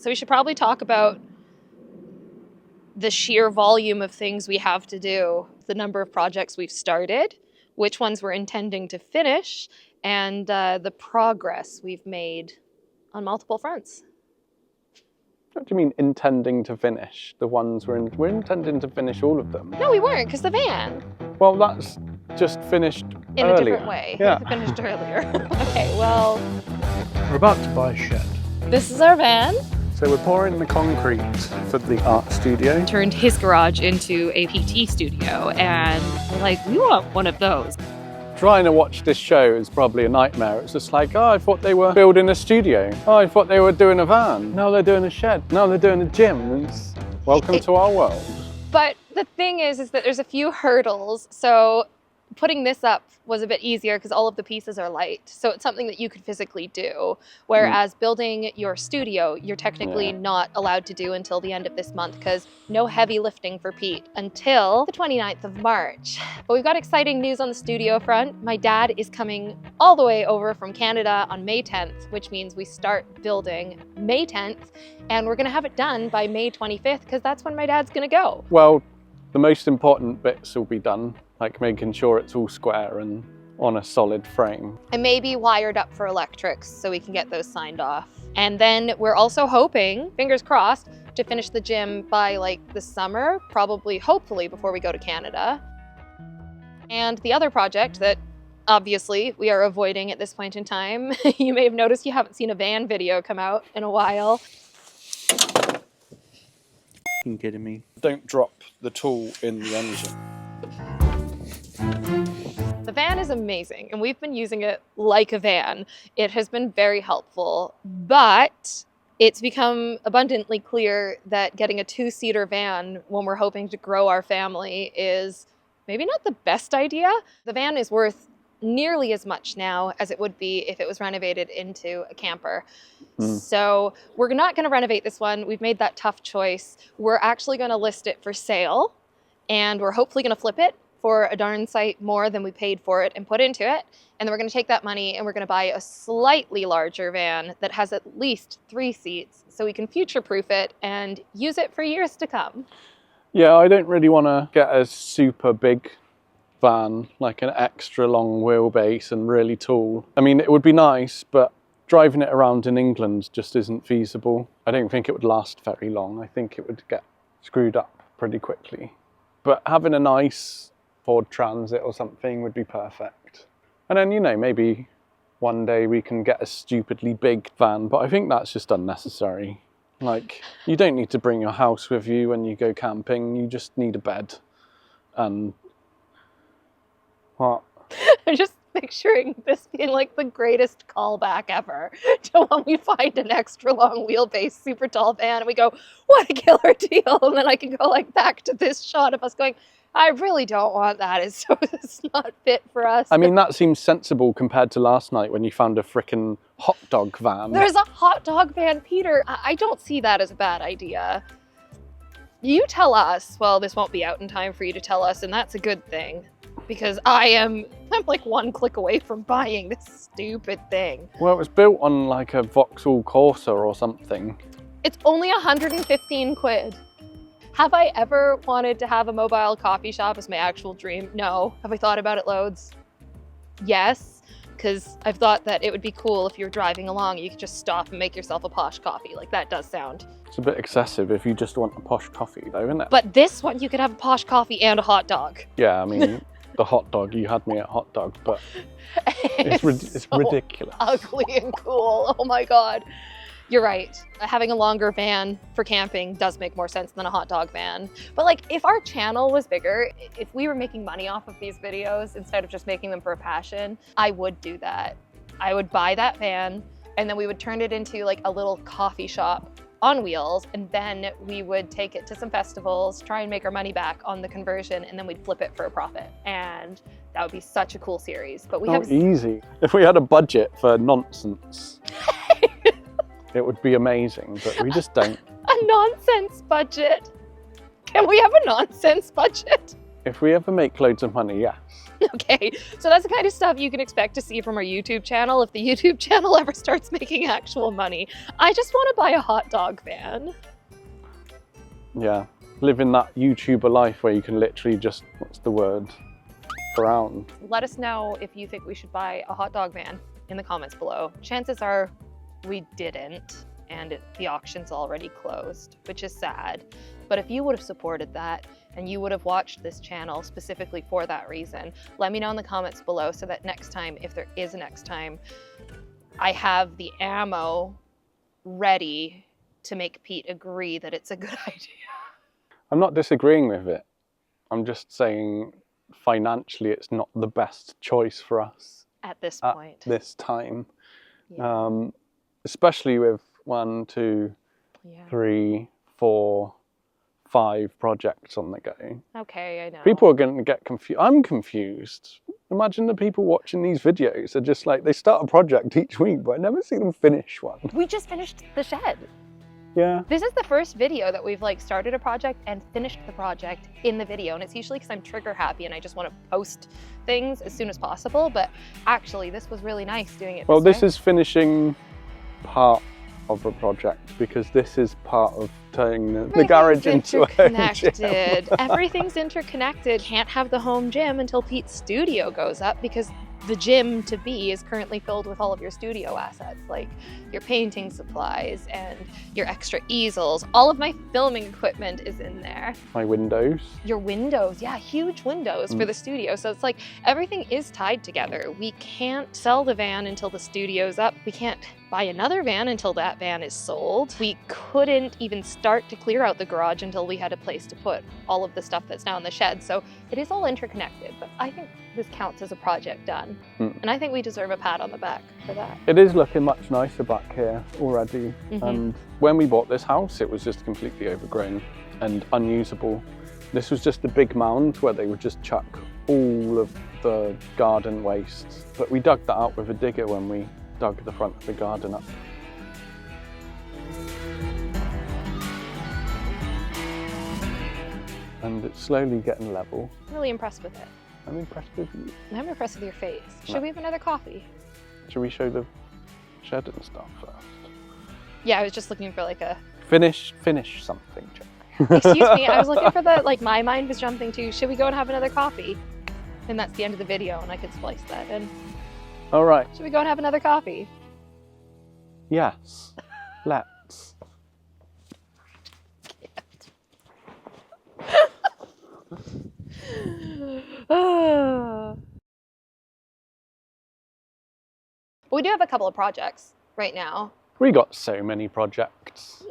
So we should probably talk about the sheer volume of things we have to do, the number of projects we've started, which ones we're intending to finish, and the progress we've made on multiple fronts. What do you mean intending to finish? The ones we're intending to finish all of them. No, we weren't, because the van. Well, that's just finished In earlier. a different way. Yeah. Finished earlier. Okay, well, We're about to buy a shed. this is our van. So we're pouring the concrete for the art studio. Turned his garage into a PT studio, and we're like, we want one of those. Trying to watch this show is probably a nightmare. It's just like, oh, I thought they were building a studio. Oh, I thought they were doing a van. Now they're doing a shed. Now they're doing a gym. Welcome to our world. But the thing is that there's a few hurdles. So putting this up was a bit easier because all of the pieces are light. So it's something that you could physically do. Whereas building your studio, you're technically not allowed to do until the end of this month because no heavy lifting for Pete until the 29th of March. But we've got exciting news on the studio front. My dad is coming all the way over from Canada on May 10th, which means we start building May 10th. And we're gonna have it done by May 25th because that's when my dad's gonna go. Well, the most important bits will be done, like making sure it's all square and on a solid frame. And maybe wired up for electrics so we can get those signed off. And then we're also hoping, fingers crossed, to finish the gym by like the summer, probably, hopefully before we go to Canada. And the other project that obviously we are avoiding at this point in time, you may have noticed you haven't seen a van video come out in a while. You kidding me? Don't drop the tool in the engine. The van is amazing and we've been using it like a van. It has been very helpful, but it's become abundantly clear that getting a two-seater van when we're hoping to grow our family is maybe not the best idea. The van is worth nearly as much now as it would be if it was renovated into a camper. So we're not going to renovate this one. We've made that tough choice. We're actually going to list it for sale and we're hopefully going to flip it for a darn sight more than we paid for it and put into it. And then we're going to take that money and we're going to buy a slightly larger van that has at least 3 seats so we can future-proof it and use it for years to come. Yeah, I don't really want to get a super big van, like an extra long wheelbase and really tall. I mean, it would be nice, but driving it around in England just isn't feasible. I don't think it would last very long. I think it would get screwed up pretty quickly. But having a nice Ford Transit or something would be perfect. And then, you know, maybe one day we can get a stupidly big van, but I think that's just unnecessary. Like, you don't need to bring your house with you when you go camping. You just need a bed. And what? I'm just picturing this being like the greatest callback ever to when we find an extra long wheelbase, super tall van and we go, what a killer deal. And then I can go like back to this shot of us going, I really don't want that. It's not fit for us. I mean, that seems sensible compared to last night when you found a frickin' hot dog van. There's a hot dog van, Peter. I don't see that as a bad idea. You tell us, well, this won't be out in time for you to tell us, and that's a good thing. Because I'm like one click away from buying this stupid thing. Well, it was built on like a Vauxhall Corsa or something. It's only 115 quid. Have I ever wanted to have a mobile coffee shop as my actual dream? No. Have I thought about it loads? Yes, because I've thought that it would be cool if you're driving along, you could just stop and make yourself a posh coffee. Like that does sound. It's a bit excessive if you just want a posh coffee though, isn't it? But this one, you could have a posh coffee and a hot dog. Yeah, I mean, the hot dog, you had me at hot dog, but it's so ridiculous. Ugly and cool. Oh my God. You're right. Having a longer van for camping does make more sense than a hot dog van. But like, if our channel was bigger, if we were making money off of these videos instead of just making them for a passion, I would do that. I would buy that van and then we would turn it into like a little coffee shop on wheels, and then we would take it to some festivals, try and make our money back on the conversion, and then we'd flip it for a profit. And that would be such a cool series. But we have easy. If we had a budget for nonsense, it would be amazing, but we just don't. A nonsense budget. Can we have a nonsense budget? If we ever make loads of money, yes. Okay, so that's the kind of stuff you can expect to see from our YouTube channel if the YouTube channel ever starts making actual money. I just want to buy a hot dog van. Yeah, living that YouTuber life where you can literally just, what's the word, around. Let us know if you think we should buy a hot dog van in the comments below. Chances are we didn't, and the auction's already closed, which is sad. But if you would have supported that and you would have watched this channel specifically for that reason, let me know in the comments below so that next time, if there is a next time, I have the ammo ready to make Pete agree that it's a good idea. I'm not disagreeing with it. I'm just saying financially it's not the best choice for us At this point. at this time. Yeah. Especially with 1, 2, Yeah. 3, 4, 5 projects on the go. Okay, I know. People are going to get confused. I'm confused. Imagine the people watching these videos are just like, they start a project each week, but I never see them finish one. We just finished the shed. Yeah. This is the first video that we've like started a project and finished the project in the video. And it's usually because I'm trigger happy and I just want to post things as soon as possible. But actually this was really nice doing it. Well, this way. is finishing part of a project because this is part of turning the garage into a home gym. Interconnected. Everything's interconnected. Can't have the home gym until Pete's studio goes up because the gym to be is currently filled with all of your studio assets, like your painting supplies and your extra easels. All of my filming equipment is in there. My windows. Your windows, yeah, huge windows for the studio. So it's like everything is tied together. We can't sell the van until the studio's up. We can't buy another van until that van is sold. We couldn't even start to clear out the garage until we had a place to put all of the stuff that's now in the shed. So it is all interconnected, but I think this counts as a project done. And I think we deserve a pat on the back for that. It is looking much nicer back here already. Mhm. And when we bought this house, it was just completely overgrown and unusable. This was just a big mound where they would just chuck all of the garden waste. But we dug that out with a digger when we dug the front of the garden up. And it's slowly getting level. I'm really impressed with it. I'm impressed with you. I'm impressed with your face. Should we have another coffee? Should we show the shed and stuff first? Yeah, I was just looking for like a, Finish something, Jack. excuse me, I was looking for the, like my mind was jumping to, should we go and have another coffee? And that's the end of the video and I could splice that in. All right. Should we go and have another coffee? Yes. Let's. We do have a couple of projects right now. We got so many projects.